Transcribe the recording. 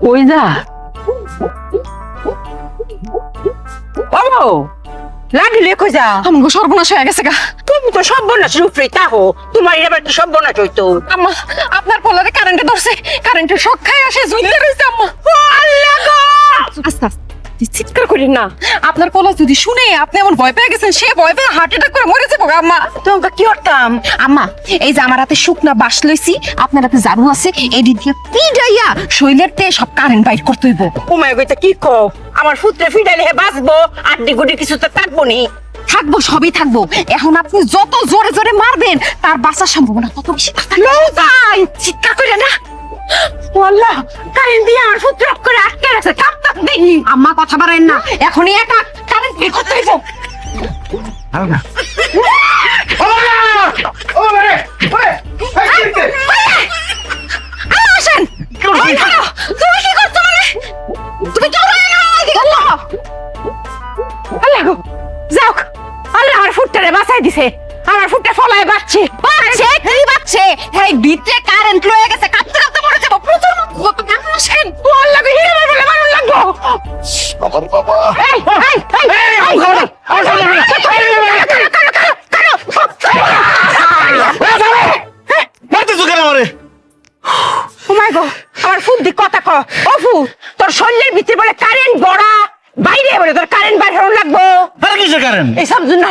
কই যা লাগলে কই যা আমাকে সর্বনাশ হয়ে গেছে গা। তুমি তো সর্বনাশ রূপরে তাহো, তোমার এবার তো সর্বনাশ হইতো। আম্মা আপনার পোলারে কারেন্টে ধরছে, কারেন্টের শক খায় আসে ঝুলতে রইছে আম্মা। আল্লাহ গো! আস্তে আস্তে চিৎকার করেন না, আপনার পোলা যদি শুনে আপনি এমন ভয় পেয়ে গেছেন, সে ভয় পেয়ে হার্ট অ্যাটাক করে মরে যাবো গা আম্মা। তোমাকে কি করতাম? আম্মা এই যে আমার হাতে শুকনা বাঁশ লইছি, আপনার হাতে ঝাড়ু আছে, এডি দিয়ে পিডাইয়া শৈলের তে সব কারেন্ট বাইর করতে হইব। ও মাই গড, কি কও? আমার ফুটরে ফিডাইলে হে বাঁচবো, আড্ডি গুডি কিছু তো থাকবো নি। থাকবো, সবই থাকবো। এখন আপনি যত জোরে জোরে মারবেন তার বাঁচার সম্ভাবনা তত বেশি। লৌকাই চিৎকার করে না। ও আল্লাহ, কারেন্ট দিয়ে আমার ফুটরে অফ করে আটকে রাখছে, কাঁপতাম দেখি। আম্মা কথা বাড়াইন না, এখনই একা কারেন্ট বের করতে হইব। আসেন তুমি কি করছো? তুমি আল্লাহ গো, যাও, আল্লাহ আমার ফুটটারে বাঁচাই দিছে। আমার ফুটটা ফলায় বাঁচছে। বাচ্চে কি বাচ্চে? এই ভিতরে কারেন্ট লয়ে গেছে, কাঁপতে কাঁপতে মরে যাবো। প্রচুর আসেন। ও আল্লাহ গো, হিরে বলে মারুন লাগবো। বাবার বাবা এই এই এই এই ঘরে মারতে চোখে আমারে। ও মাই গো, আমার ফুট দি কথা ক। ও ফুট, তোর শরীরের ভিতরে বলে কারেন্ট বড়া, বাইরে বলে তোর কারেন্ট বাইরে লাগবো। আরে কিসের কারেন্ট? এইসব জন্য